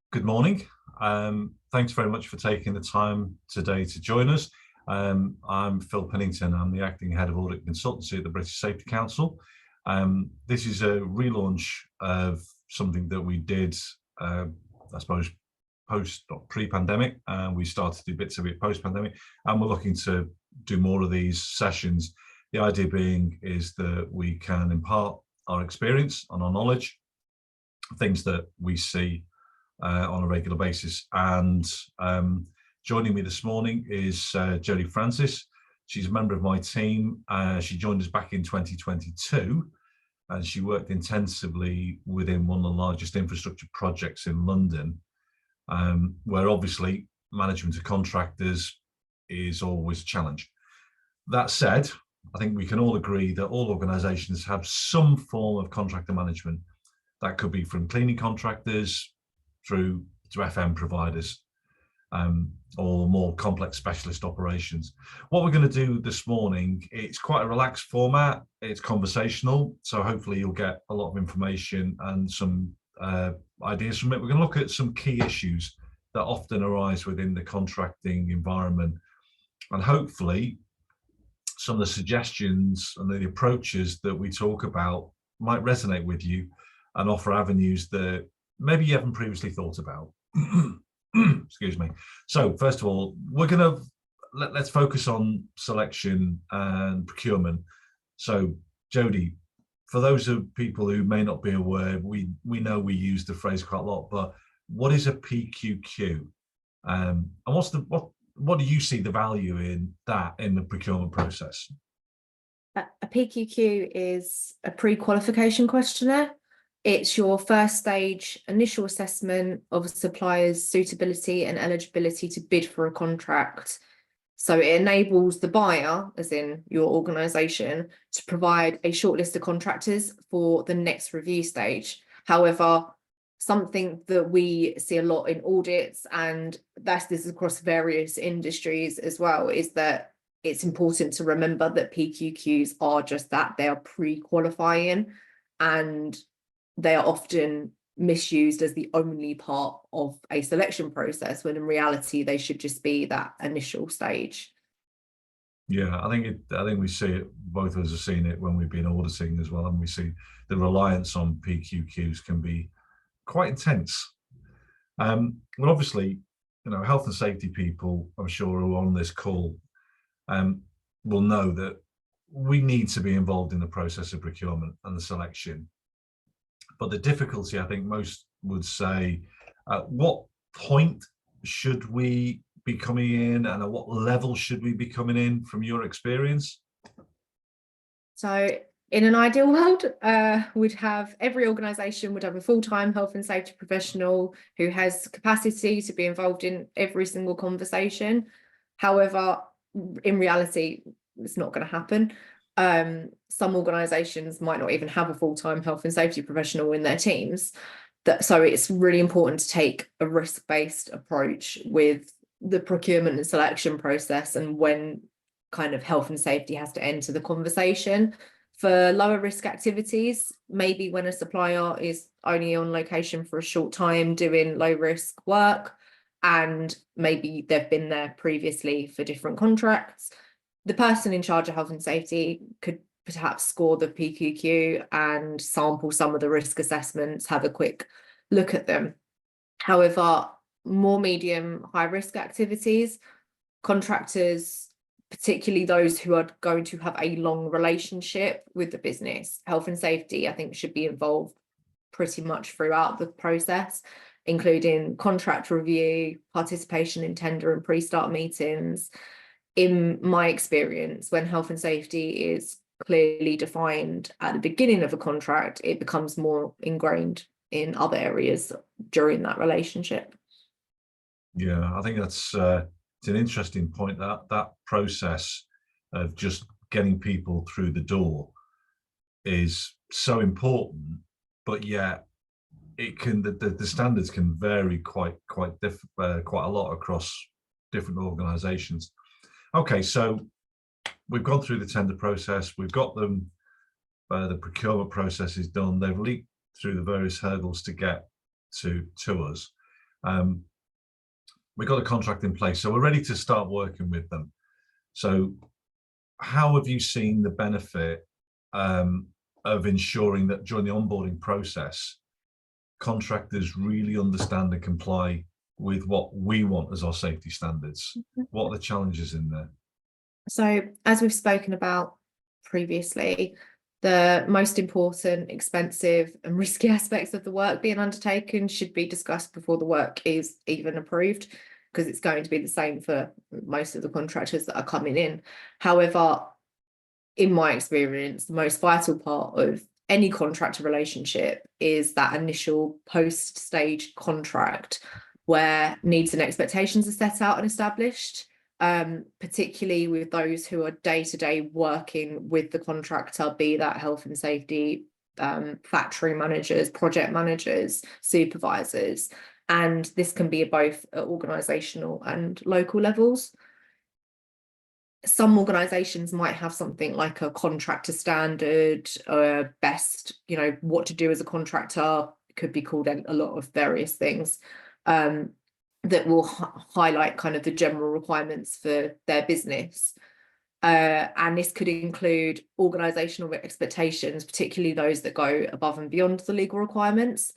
Good morning. Thanks very much for taking the time today to join us. I'm Phil Pennington. I'm the Acting Head of Audit Consultancy at the British Safety Council. This is a relaunch of something that we did, I suppose, pre-pandemic. We started to do bits of it post-pandemic, and we're looking to do more of these sessions. The idea being is that we can impart our experience and our knowledge, things that we see on a regular basis. And joining me this morning is Jodie Francis. She's a member of my team. She joined us back in 2022, and she worked intensively within one of the largest infrastructure projects in London, where obviously management of contractors is always a challenge. That said, I think we can all agree that all organisations have some form of contractor management. That could be from cleaning contractors through to FM providers, or more complex specialist operations. What we're going to do this morning, it's quite a relaxed format, it's conversational, so hopefully you'll get a lot of information and some ideas from it. We're going to look at some key issues that often arise within the contracting environment, and hopefully some of the suggestions and the approaches that we talk about might resonate with you and offer avenues that maybe you haven't previously thought about. Excuse me. So first of all, we're going to let's focus on selection and procurement. So Jodie, for those of people who may not be aware, we know we use the phrase quite a lot, but what is a PQQ? And what do you see the value in that in the procurement process? A PQQ is a pre-qualification questionnaire. It's your first stage initial assessment of a supplier's suitability and eligibility to bid for a contract. So it enables the buyer, as in your organisation, to provide a short list of contractors for the next review stage. However, something that we see a lot in audits, and this is across various industries as well, is that it's important to remember that PQQs are just that. They are pre-qualifying, and they are often misused as the only part of a selection process, when in reality they should just be that initial stage. Yeah, I think we see it, both of us have seen it when we've been auditing as well, and we see the reliance on PQQs can be quite intense. But obviously, health and safety people, I'm sure, who are on this call will know that we need to be involved in the process of procurement and the selection. But the difficulty, I think most would say, at what point should we be coming in, and at what level should we be coming in from your experience? So in an ideal world, every organisation would have a full-time health and safety professional who has capacity to be involved in every single conversation. However, in reality, it's not going to happen. Some organisations might not even have a full-time health and safety professional in their teams. So it's really important to take a risk-based approach with the procurement and selection process, and when kind of health and safety has to enter the conversation. For lower risk activities, maybe when a supplier is only on location for a short time doing low risk work, and maybe they've been there previously for different contracts, the person in charge of health and safety could perhaps score the PQQ and sample some of the risk assessments, have a quick look at them. However, more medium, high risk activities, contractors, particularly those who are going to have a long relationship with the business, health and safety, I think, should be involved pretty much throughout the process, including contract review, participation in tender and pre-start meetings. In my experience, when health and safety is clearly defined at the beginning of a contract, it becomes more ingrained in other areas during that relationship. Yeah, I think that's it's an interesting point, that process of just getting people through the door is so important, but yet it can the standards can vary quite a lot across different organizations. Okay, so we've gone through the tender process, we've got them, the procurement process is done, they've leaped through the various hurdles to get to us. We've got a contract in place, so we're ready to start working with them. So how have you seen the benefit of ensuring that during the onboarding process, contractors really understand and comply with what we want as our safety standards? What are the challenges in there? So, as we've spoken about previously, the most important, expensive and risky aspects of the work being undertaken should be discussed before the work is even approved, because it's going to be the same for most of the contractors that are coming in. However, in my experience, the most vital part of any contractor relationship is that initial post-stage contract where needs and expectations are set out and established, particularly with those who are day-to-day working with the contractor, be that health and safety, factory managers, project managers, supervisors. And this can be both at organisational and local levels. Some organisations might have something like a contractor standard, best, what to do as a contractor. It could be called a lot of various things, that will highlight kind of the general requirements for their business. And this could include organisational expectations, particularly those that go above and beyond the legal requirements.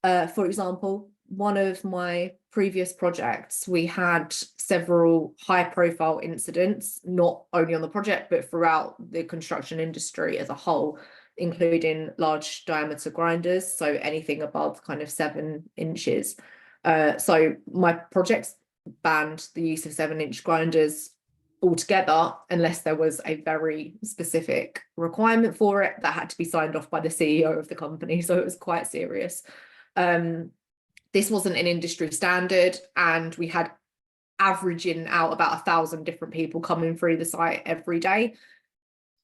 For example, one of my previous projects, we had several high-profile incidents, not only on the project, but throughout the construction industry as a whole, including large diameter grinders, so anything above kind of 7 inches. So my projects banned the use of 7-inch grinders altogether, unless there was a very specific requirement for it that had to be signed off by the CEO of the company. So it was quite serious. This wasn't an industry standard, and we had averaging out about 1,000 different people coming through the site every day,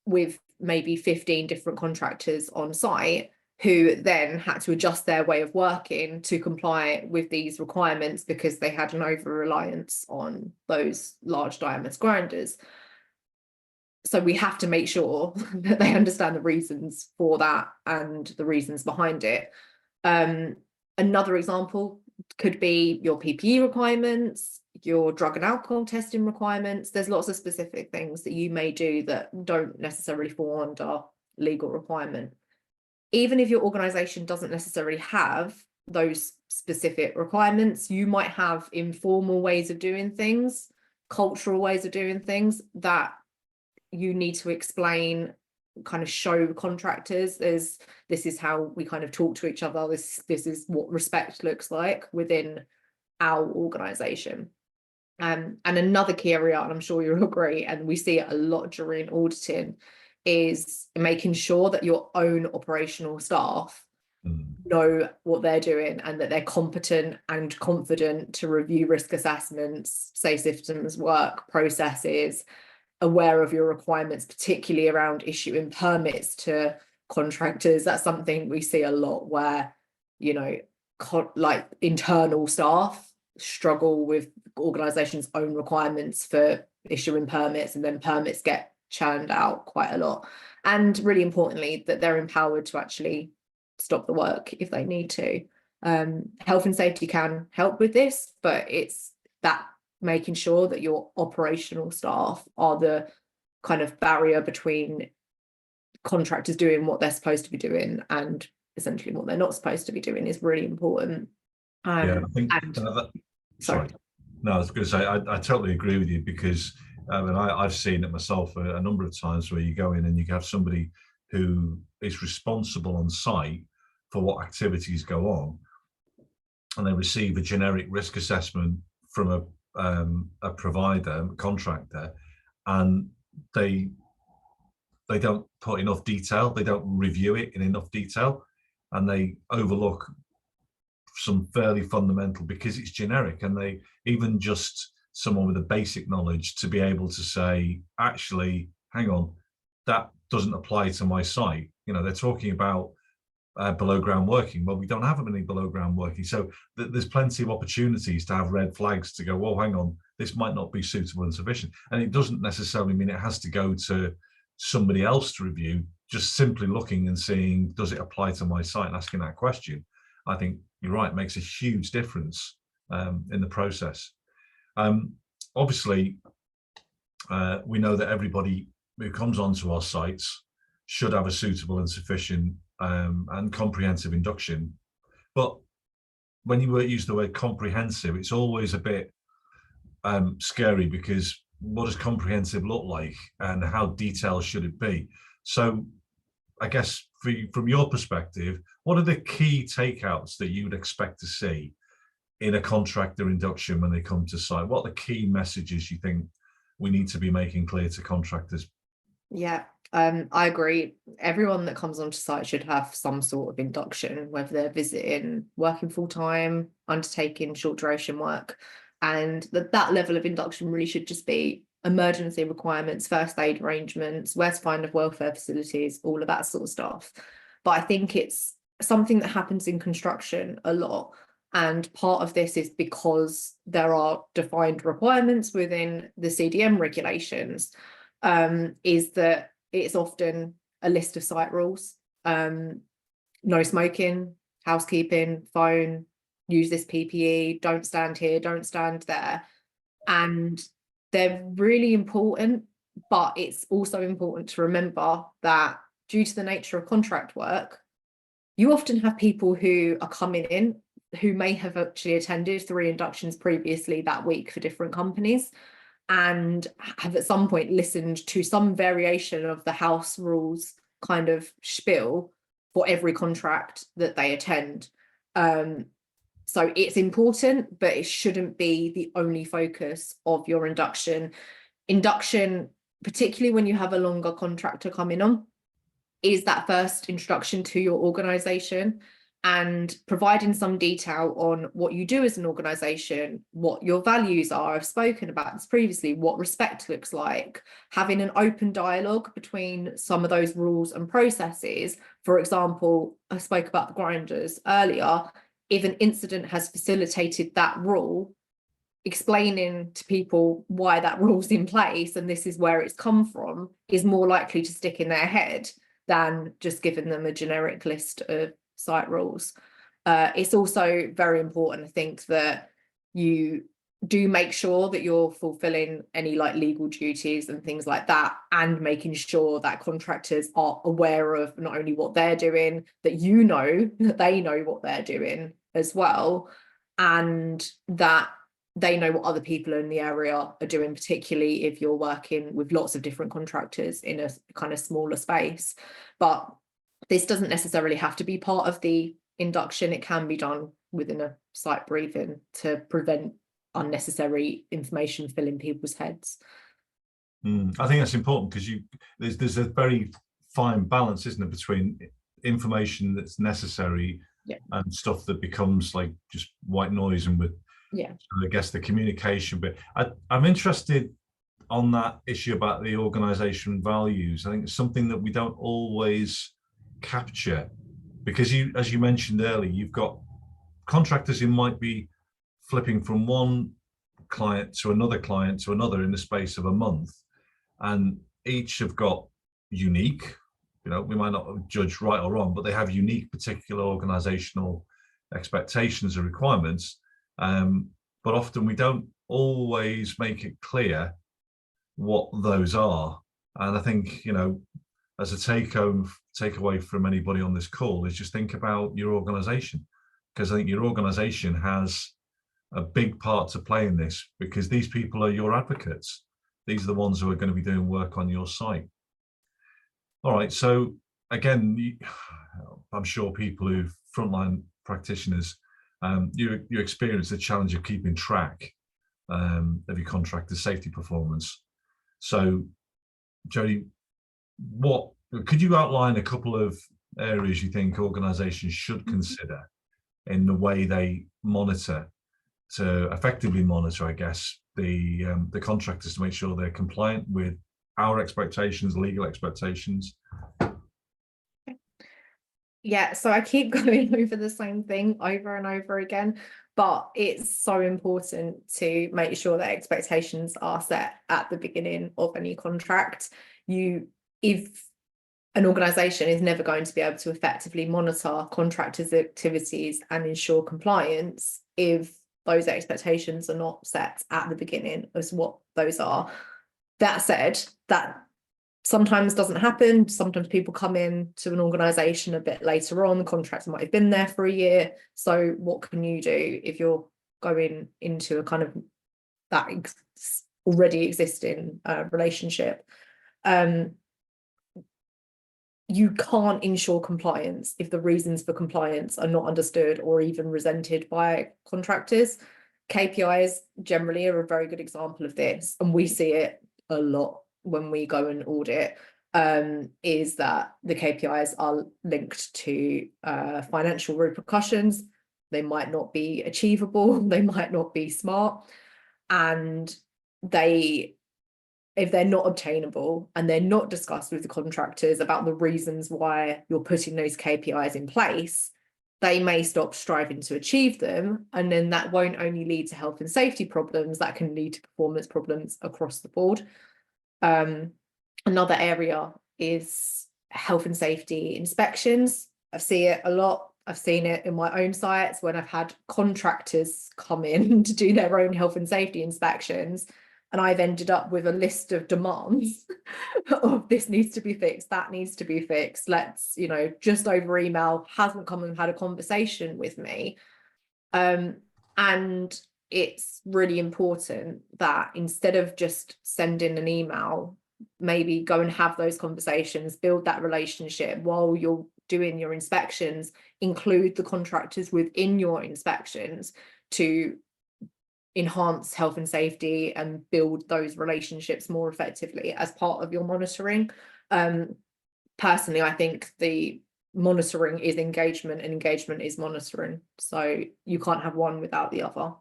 with maybe 15 different contractors on site, who then had to adjust their way of working to comply with these requirements because they had an over-reliance on those large diameter grinders. So we have to make sure that they understand the reasons for that and the reasons behind it. Another example could be your PPE requirements, your drug and alcohol testing requirements. There's lots of specific things that you may do that don't necessarily fall under legal requirement. Even if your organisation doesn't necessarily have those specific requirements, you might have informal ways of doing things, cultural ways of doing things that you need to explain, kind of show contractors this is how we kind of talk to each other, this is what respect looks like within our organisation. And another key area, and I'm sure you'll agree, and we see it a lot during auditing, is making sure that your own operational staff know what they're doing and that they're competent and confident to review risk assessments, say systems work, processes, aware of your requirements, particularly around issuing permits to contractors. That's something we see a lot where, like internal staff struggle with organizations' own requirements for issuing permits, and then permits get churned out quite a lot. And really importantly, that they're empowered to actually stop the work if they need to. Health and safety can help with this, but it's that making sure that your operational staff are the kind of barrier between contractors doing what they're supposed to be doing and essentially what they're not supposed to be doing is really important. Yeah, I think sorry. No, I was going to say I totally agree with you, because I've seen it myself a number of times where you go in and you have somebody who is responsible on site for what activities go on, and they receive a generic risk assessment from a provider, a contractor, and they don't put enough detail, they don't review it in enough detail, and they overlook some fairly fundamental, because it's generic, and they even just someone with a basic knowledge to be able to say, actually, hang on, that doesn't apply to my site. They're talking about below ground working. Well, we don't have any below ground working. So there's plenty of opportunities to have red flags to go, well, hang on, this might not be suitable and sufficient. And it doesn't necessarily mean it has to go to somebody else to review. Just simply looking and seeing, does it apply to my site, and asking that question, I think you're right, makes a huge difference in the process. Obviously, we know that everybody who comes onto our sites should have a suitable and sufficient and comprehensive induction. But when you use the word comprehensive, it's always a bit scary, because what does comprehensive look like and how detailed should it be? So I guess from your perspective, what are the key takeouts that you would expect to see in a contractor induction when they come to site? What are the key messages you think we need to be making clear to contractors? Yeah, I agree. Everyone that comes onto site should have some sort of induction, whether they're visiting, working full time, undertaking short duration work. And that level of induction really should just be emergency requirements, first aid arrangements, where to find welfare facilities, all of that sort of stuff. But I think it's something that happens in construction a lot. And part of this is because there are defined requirements within the CDM regulations, is that it's often a list of site rules. No smoking, housekeeping, phone, use this PPE, don't stand here, don't stand there. And they're really important, but it's also important to remember that due to the nature of contract work, you often have people who are coming in who may have actually attended 3 inductions previously that week for different companies, and have at some point listened to some variation of the house rules kind of spiel for every contract that they attend. So it's important, but it shouldn't be the only focus of your induction. Induction, particularly when you have a longer contractor coming on, is that first introduction to your organisation, and providing some detail on what you do as an organisation, what your values are. I've spoken about this previously, what respect looks like, having an open dialogue between some of those rules and processes. For example, I spoke about the grinders earlier. If an incident has facilitated that rule, explaining to people why that rule's in place and this is where it's come from is more likely to stick in their head than just giving them a generic list of site rules. It's also very important, I think, that you do make sure that you're fulfilling any like legal duties and things like that, and making sure that contractors are aware of not only what they're doing, that you know that they know what they're doing as well, and that they know what other people in the area are doing, particularly if you're working with lots of different contractors in a kind of smaller space. But this doesn't necessarily have to be part of the induction. It can be done within a site briefing to prevent unnecessary information filling people's heads. I think that's important, because there's a very fine balance, isn't it, between information that's necessary and stuff that becomes like just white noise, and with I guess the communication bit. I'm interested on that issue about the organisation values. I think it's something that we don't always capture, because as you mentioned earlier, you've got contractors who might be flipping from one client to another in the space of a month, and each have got unique, we might not judge right or wrong, but they have unique particular organizational expectations and requirements, but often we don't always make it clear what those are. And I think, as a takeaway from anybody on this call is just think about your organization, because I think your organization has a big part to play in this, because these people are your advocates. These are the ones who are going to be doing work on your site. All right, so again, I'm sure people who frontline practitioners, you experience the challenge of keeping track of your contractor's safety performance. So, Jodie, what could you outline a couple of areas you think organizations should consider in the way they monitor, to effectively monitor, I guess, the contractors, to make sure they're compliant with our expectations, legal expectations? Yeah, so I keep going over the same thing over and over again, but it's so important to make sure that expectations are set at the beginning of any contract. If an organisation is never going to be able to effectively monitor contractors' activities and ensure compliance if those expectations are not set at the beginning as what those are. That said, that sometimes doesn't happen. Sometimes people come in to an organisation a bit later on, the contractor might have been there for a year. So what can you do if you're going into a kind of that already existing relationship? You can't ensure compliance if the reasons for compliance are not understood or even resented by contractors. KPIs generally are a very good example of this, and we see it a lot when we go and audit, is that the KPIs are linked to financial repercussions. They might not be achievable, they might not be smart, and if they're not obtainable and they're not discussed with the contractors about the reasons why you're putting those KPIs in place, they may stop striving to achieve them. And then that won't only lead to health and safety problems, that can lead to performance problems across the board. Another area is health and safety inspections. I see it a lot. I've seen it in my own sites when I've had contractors come in to do their own health and safety inspections. And I've ended up with a list of demands of this needs to be fixed, that needs to be fixed. Let's, just over email, hasn't come and had a conversation with me. And it's really important that instead of just sending an email, maybe go and have those conversations, build that relationship while you're doing your inspections, include the contractors within your inspections to enhance health and safety and build those relationships more effectively as part of your monitoring. Personally, I think the monitoring is engagement and engagement is monitoring. So you can't have one without the other.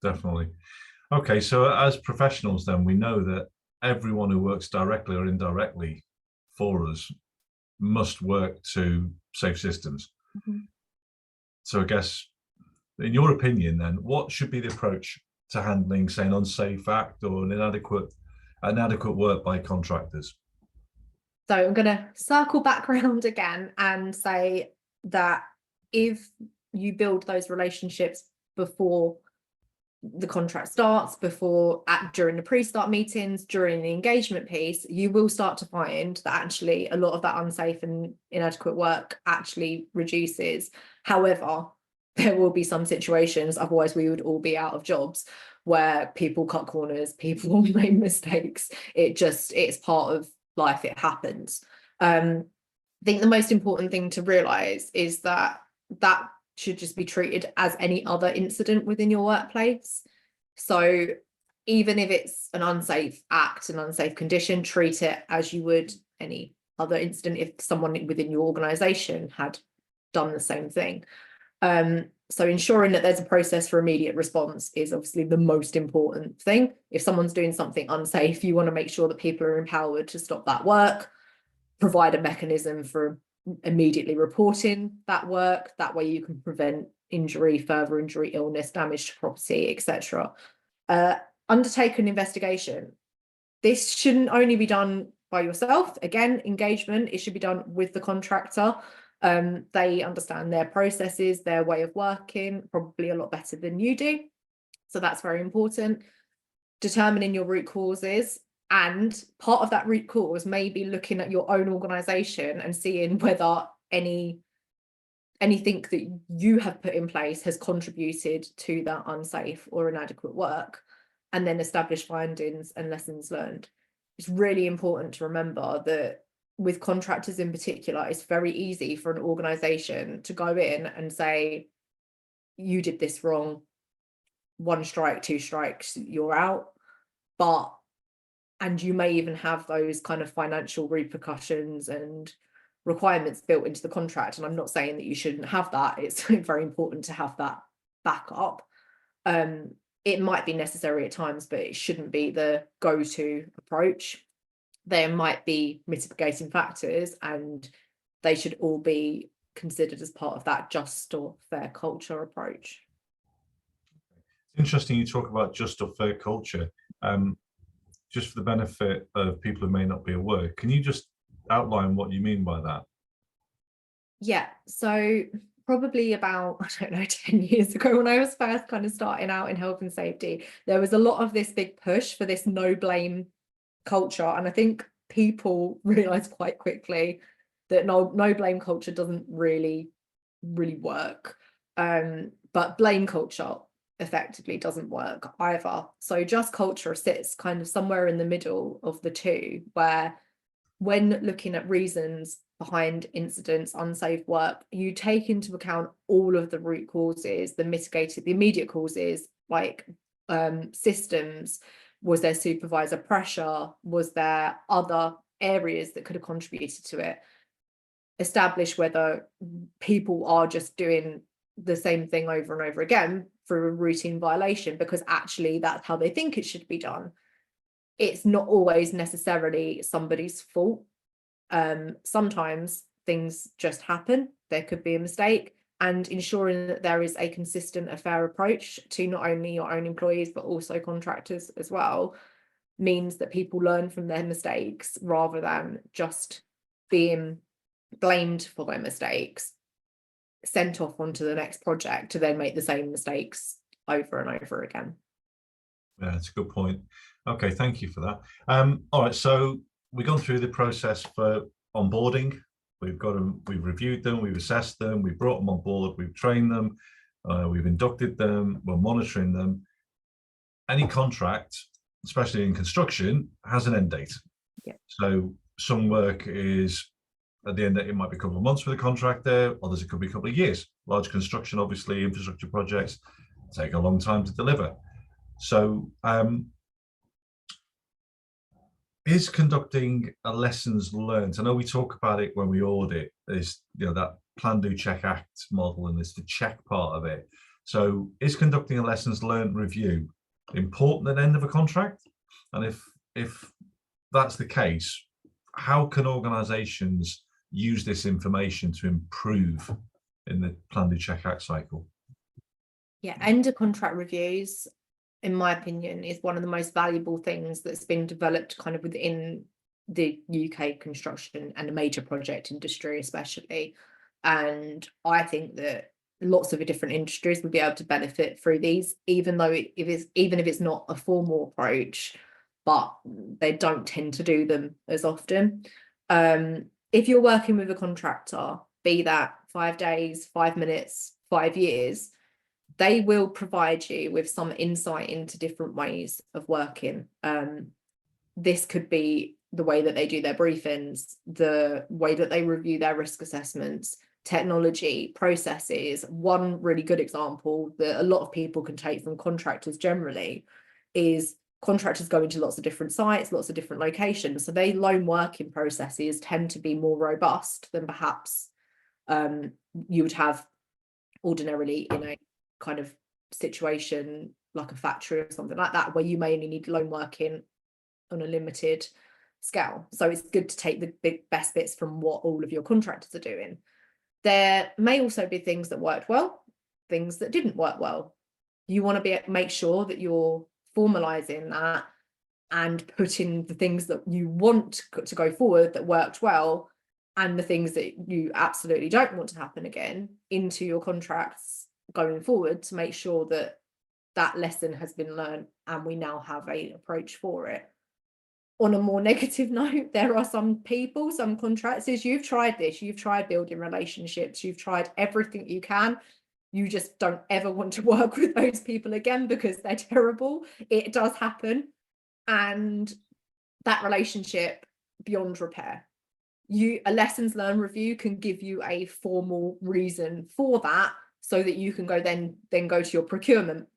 Definitely. Okay, so as professionals then, we know that everyone who works directly or indirectly for us must work to safe systems. So I guess, in your opinion then, what should be the approach to handling, say, an unsafe act or an inadequate work by contractors? So I'm going to circle back around again and say that if you build those relationships before the contract starts, during the pre-start meetings, during the engagement piece, you will start to find that actually a lot of that unsafe and inadequate work actually reduces. However, there will be some situations, otherwise we would all be out of jobs, where people cut corners, people make mistakes. It's part of life, it happens. I think the most important thing to realize is that should just be treated as any other incident within your workplace. So even if it's an unsafe act, an unsafe condition, treat it as you would any other incident if someone within your organization had done the same thing. So ensuring that there's a process for immediate response is obviously the most important thing. If someone's doing something unsafe, you want to make sure that people are empowered to stop that work, provide a mechanism for immediately reporting that work. That way you can prevent injury, further injury, illness, damage to property, etc. Undertake an investigation. This shouldn't only be done by yourself. Again, engagement, it should be done with the contractor. They understand their processes, their way of working, probably a lot better than you do. So that's very important. Determining your root causes, and part of that root cause may be looking at your own organisation and seeing whether anything that you have put in place has contributed to that unsafe or inadequate work, and then establish findings and lessons learned. It's really important to remember that with contractors in particular, it's very easy for an organisation to go in and say, you did this wrong, 1 strike, 2 strikes, you're out. And you may even have those kind of financial repercussions and requirements built into the contract. And I'm not saying that you shouldn't have that. It's very important to have that backup. It might be necessary at times, but it shouldn't be the go-to approach. There might be mitigating factors, and they should all be considered as part of that just or fair culture approach. It's interesting you talk about just or fair culture. Just for the benefit of people who may not be aware, can you just outline what you mean by that? Yeah, so probably about, I don't know, 10 years ago, when I was first kind of starting out in health and safety, there was a lot of this big push for this no blame culture. And I think people realized quite quickly that no blame culture doesn't really work. But blame culture effectively doesn't work either. So just culture sits kind of somewhere in the middle of the two, where when looking at reasons behind incidents, unsafe work, you take into account all of the root causes, the immediate causes, like systems. Was there supervisor pressure? Was there other areas that could have contributed to it? Establish whether people are just doing the same thing over and over again through a routine violation because actually that's how they think it should be done. It's not always necessarily somebody's fault. Sometimes things just happen. There could be a mistake, and ensuring that there is a consistent, a fair approach to not only your own employees, but also contractors as well, means that people learn from their mistakes rather than just being blamed for their mistakes, sent off onto the next project to then make the same mistakes over and over again. Yeah, that's a good point. Okay, thank you for that. All right, so we've gone through the process for onboarding. We've got them, we've reviewed them, we've assessed them, we've brought them on board, we've trained them, we've inducted them, we're monitoring them. Any contract, especially in construction, has an end date. Yeah. So some work is at the end, it might be a couple of months with a contractor, others it could be a couple of years. Large construction, obviously, infrastructure projects take a long time to deliver. So is conducting a lessons learned? I know we talk about it when we audit, is that plan, do, check, act model, and there's the check part of it. So is conducting a lessons learned review important at the end of a contract? And if that's the case, how can organizations use this information to improve in the plan, do, check, act cycle? Yeah, end of contract reviews, in my opinion, is one of the most valuable things that's been developed kind of within the UK construction and the major project industry especially. And I think that lots of different industries would be able to benefit through these, even if it's not a formal approach, but they don't tend to do them as often. If you're working with a contractor, be that 5 days, 5 minutes, 5 years, they will provide you with some insight into different ways of working. This could be the way that they do their briefings, the way that they review their risk assessments, technology, processes. One really good example that a lot of people can take from contractors generally is contractors go into lots of different sites, lots of different locations. So their lone working processes tend to be more robust than perhaps you would have ordinarily in a kind of situation like a factory or something like that, where you may only need lone working on a limited scale. So it's good to take the best bits from what all of your contractors are doing. There may also be things that worked well, things that didn't work well. You want to make sure that you're formalizing that and putting the things that you want to go forward that worked well and the things that you absolutely don't want to happen again into your contracts going forward, to make sure that that lesson has been learned and we now have an approach for it. On a more negative note, there are some contractors, you've tried this, you've tried building relationships, you've tried everything you can, you just don't ever want to work with those people again because they're terrible. It does happen, and that relationship beyond repair. A lessons learned review can give you a formal reason for that, so that you can then go to your procurement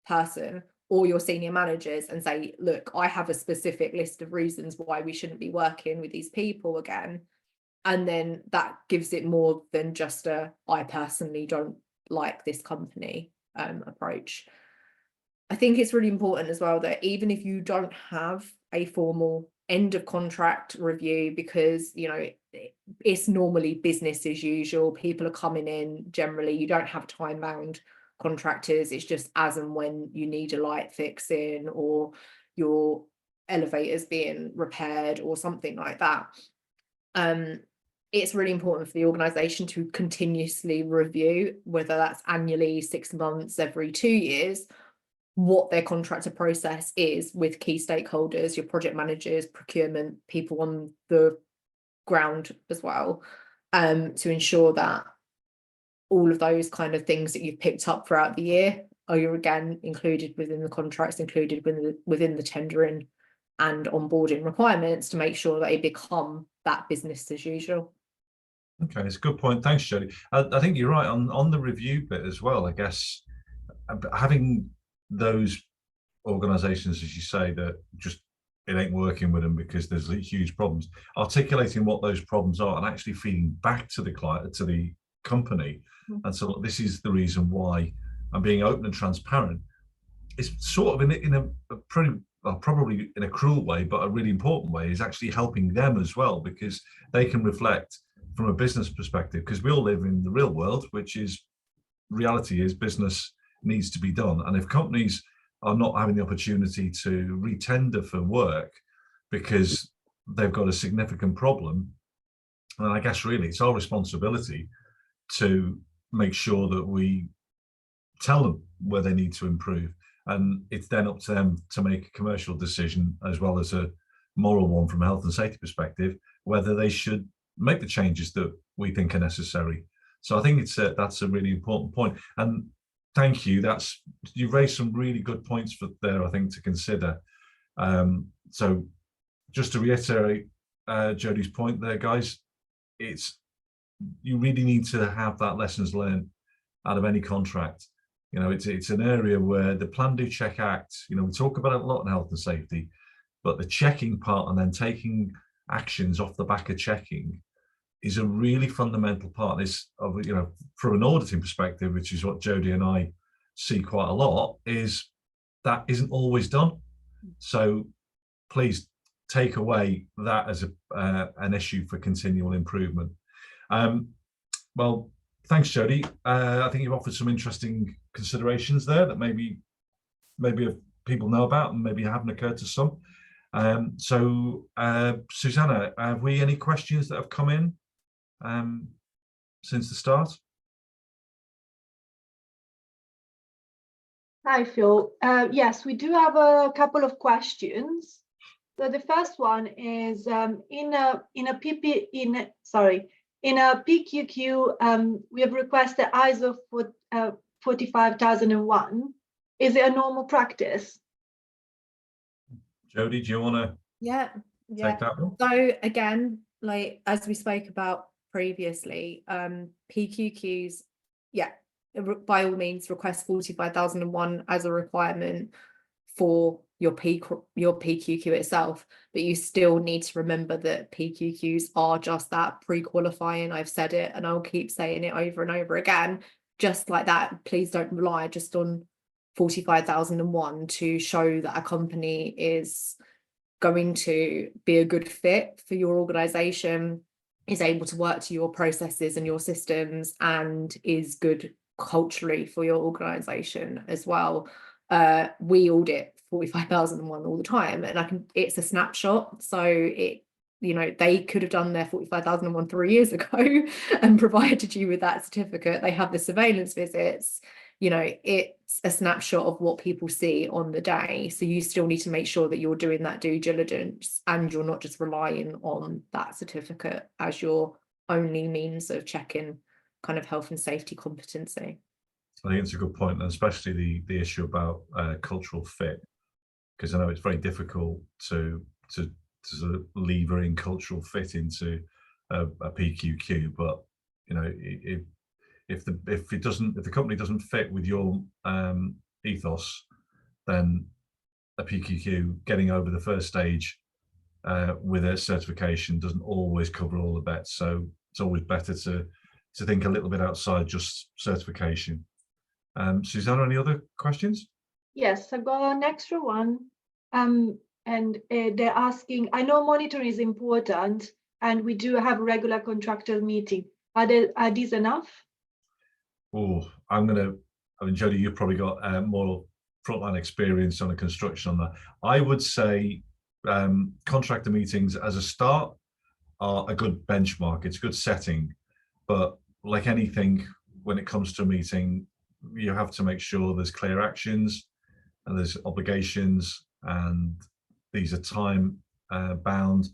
person or your senior managers and say, look, I have a specific list of reasons why we shouldn't be working with these people again. And then that gives it more than just I personally don't like this company approach. I think it's really important as well that even if you don't have a formal end of contract review, because it's normally business as usual, people are coming in, generally you don't have time bound contractors, it's just as and when you need a light fixing or your elevators being repaired or something like that. it's really important for the organisation to continuously review, whether that's annually, 6 months, every 2 years, what their contractor process is with key stakeholders, your project managers, procurement, people on the ground as well, to ensure that all of those kind of things that you've picked up throughout the year are again included within the contracts, included within the tendering and onboarding requirements, to make sure that they become that business as usual. Okay, it's a good point. Thanks, Jodie. I think you're right on the review bit as well. I guess having those organisations, as you say, that just it ain't working with them because there's huge problems, articulating what those problems are and actually feeding back to the client, to the company, and so this is the reason why I'm being open and transparent. It's sort of in a pretty, well, probably in a cruel way, but a really important way, is actually helping them as well, because they can reflect from a business perspective, because we all live in the real world, which is reality is business needs to be done. And if companies are not having the opportunity to re-tender for work because they've got a significant problem, then I guess really it's our responsibility to make sure that we tell them where they need to improve. And it's then up to them to make a commercial decision, as well as a moral one from a health and safety perspective, whether they should make the changes that we think are necessary. So I think that's a really important point. And thank you. You raised some really good points for there, I think, to consider. So just to reiterate Jodie's point there, guys, you really need to have that lessons learned out of any contract. You know, it's an area where the plan, do, check, act, you know, we talk about it a lot in health and safety, but the checking part and then taking actions off the back of checking is a really fundamental part. This, you know, from an auditing perspective, which is what Jodie and I see quite a lot, is that isn't always done. So please take away that as an issue for continual improvement. Well, thanks, Jodie. I think you've offered some interesting considerations there that maybe people know about and maybe haven't occurred to some. So Susanna, have we any questions that have come in since the start? Hi, Phil. Yes, we do have a couple of questions. So the first one is in a PQQ, we have requested ISO 45001. Is it a normal practice? Jodie, do you want to take that one? So again, like as we spoke about previously, PQQs, by all means request 45001 as a requirement for your PQQ itself, but you still need to remember that PQQs are just that, pre-qualifying. I've said it and I'll keep saying it over and over again. Just like that, please don't rely just on 45001 to show that a company is going to be a good fit for your organization, is able to work to your processes and your systems, and is good culturally for your organization as well. We audit 45001 all the time, and it's a snapshot, so they could have done their 45001 3 years ago and provided you with that certificate. They have the surveillance visits, it's a snapshot of what people see on the day. So you still need to make sure that you're doing that due diligence and you're not just relying on that certificate as your only means of checking kind of health and safety competency. I think it's a good point, and especially the issue about cultural fit, because I know it's very difficult to sort of lever in cultural fit into a PQQ, but if the company doesn't fit with your ethos, then a PQQ getting over the first stage with a certification doesn't always cover all the bets. So it's always better to think a little bit outside just certification. Susanna, any other questions? Yes, I've got an extra one. And they're asking, I know monitoring is important and we do have a regular contractor meeting. Are these enough? Oh, Jodie, you've probably got more frontline experience on a construction on that. I would say contractor meetings as a start are a good benchmark. It's a good setting, but like anything, when it comes to a meeting, you have to make sure there's clear actions and there's obligations, and these are time bound.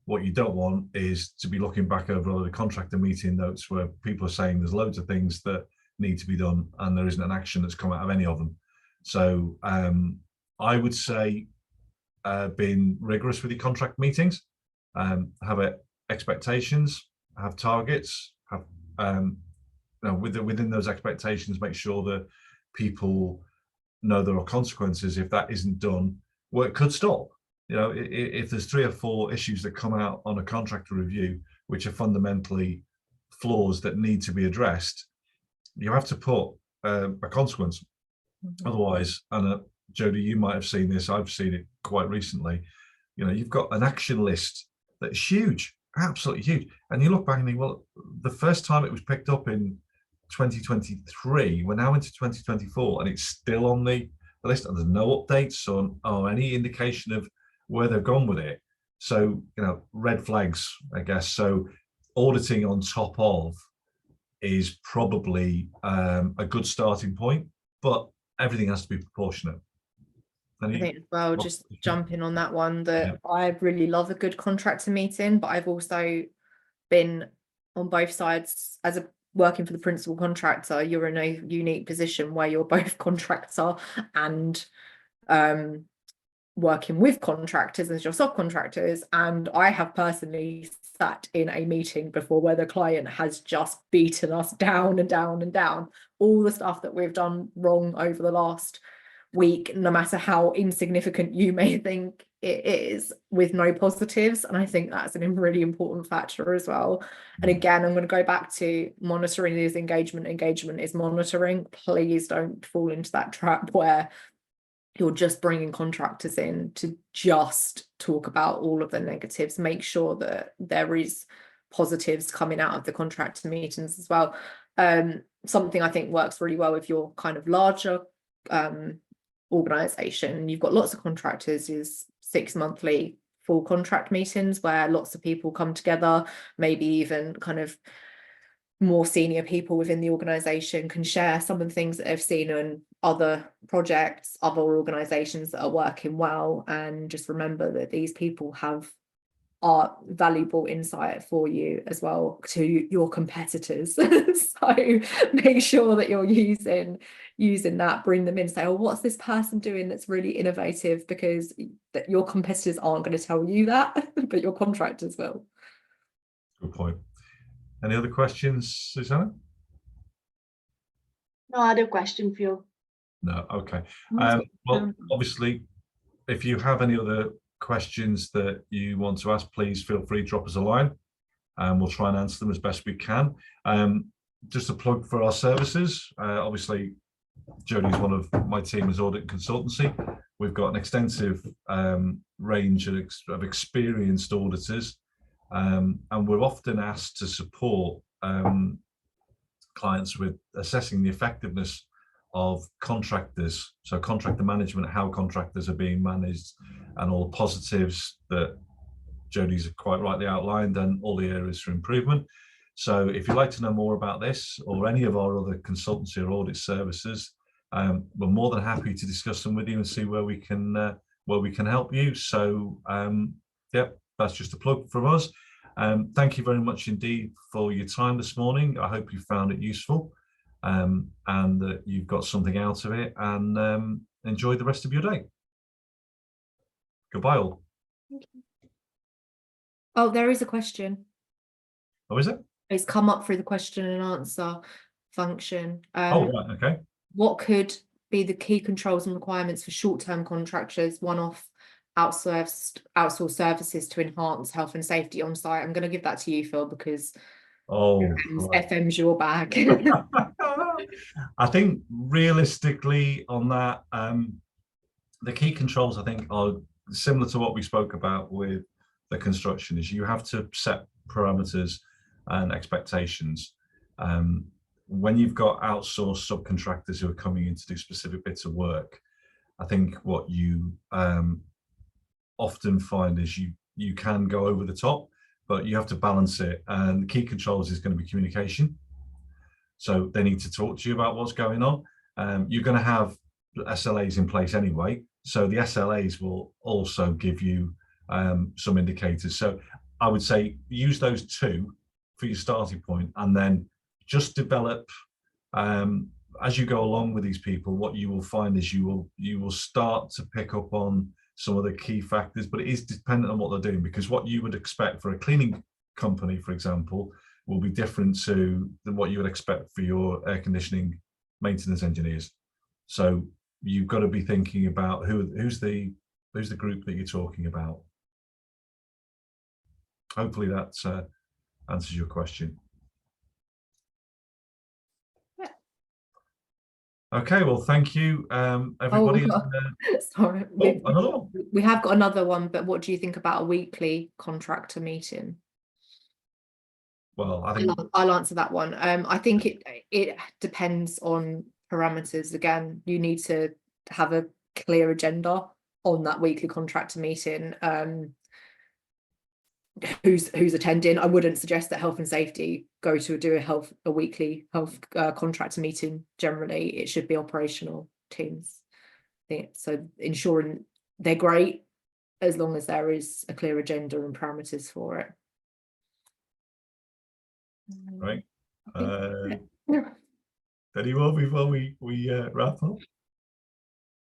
What you don't want is to be looking back over all the contractor meeting notes where people are saying there's loads of things that need to be done and there isn't an action that's come out of any of them. So I would say being rigorous with your contract meetings, have expectations, have targets, have within those expectations, make sure that people know there are consequences if that isn't done. Work could stop. If there's 3 or 4 issues that come out on a contractor review which are fundamentally flaws that need to be addressed, you have to put a consequence. Otherwise, and Jodie, you might have seen this, I've seen it quite recently, you've got an action list that's huge, absolutely huge, and you look back and think, well, the first time it was picked up in 2023, we're now into 2024 and it's still on the list, and there's no updates or any indication of where they've gone with it. So red flags, I guess. So auditing on top of is probably a good starting point, but everything has to be proportionate. I think as well, just jumping on that one, that I really love a good contractor meeting, but I've also been on both sides as working for the principal contractor. You're in a unique position where you're both contractor and working with contractors as your subcontractors. And I have personally sat in a meeting before where the client has just beaten us down and down and down, all the stuff that we've done wrong over the last week, no matter how insignificant you may think it is, with no positives. And I think that's a really important factor as well. And again, I'm going to go back to monitoring is engagement. Engagement is monitoring. Please don't fall into that trap where you're just bringing contractors in to just talk about all of the negatives. Make sure that there is positives coming out of the contractor meetings as well. Something I think works really well if you're kind of larger organization, you've got lots of contractors, is 6 monthly full contract meetings where lots of people come together, maybe even kind of more senior people within the organization can share some of the things that they've seen on other projects, other organizations that are working well, and just remember that these people are valuable insight for you as well to your competitors. So make sure that you're using that, bring them in, say, oh, what's this person doing that's really innovative, because that your competitors aren't going to tell you that, but your contractors will. Good point. Any other questions, Susanna? No other question, Phil. No, okay. Well, obviously, if you have any other questions that you want to ask, please feel free to drop us a line and we'll try and answer them as best we can. Just a plug for our services. Obviously, Jodie is one of my team as Audit Consultancy. We've got an extensive range of experienced auditors, and we're often asked to support clients with assessing the effectiveness of contractors, so contractor management, how contractors are being managed, and all the positives that Jodie's quite rightly outlined, and all the areas for improvement. So if you'd like to know more about this or any of our other consultancy or audit services, we're more than happy to discuss them with you and see where we can help you. So that's just a plug from us. Thank you very much indeed for your time this morning. I hope you found it useful, and that you've got something out of it, and enjoy the rest of your day. Goodbye all. Thank you. Oh, there is a question. Oh, is it? It's come up through the question and answer function. Oh, right, okay. What could be the key controls and requirements for short-term contractors, one-off outsourced services to enhance health and safety on site? I'm going to give that to you, Phil, because FM's your bag. I think realistically on that, the key controls I think are similar to what we spoke about with the construction. Is you have to set parameters and expectations. When you've got outsourced subcontractors who are coming in to do specific bits of work, I think what you often find is you can go over the top, but you have to balance it. And the key controls is going to be communication. So they need to talk to you about what's going on. You're going to have SLAs in place anyway. So the SLAs will also give you some indicators. So I would say use those two for your starting point, and then just develop as you go along with these people. What you will find is you will start to pick up on some of the key factors, but it is dependent on what they're doing, because what you would expect for a cleaning company, for example, will be different than what you would expect for your air conditioning maintenance engineers. So you've got to be thinking about who's the group that you're talking about. Hopefully that answers your question. Yeah. Okay, well, thank you, everybody. Sorry, another one. We have got another one, but what do you think about a weekly contractor meeting? Well, I think I'll answer that one. I think it depends on parameters. Again, you need to have a clear agenda on that weekly contractor meeting. Who's attending? I wouldn't suggest that health and safety go to do a weekly health contractor meeting. Generally, it should be operational teams. So ensuring they're great, as long as there is a clear agenda and parameters for it. Right. Any more before we wrap up?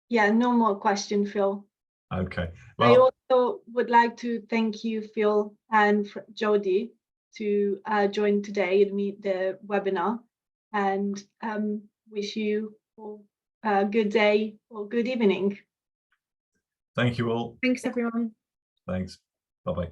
Yeah, no more question, Phil. Okay. I Well, also would like to thank you, Phil and Jodie, to join today and meet the webinar, and wish you all a good day or good evening. thank you all. Thanks, everyone. Thanks. Bye-bye.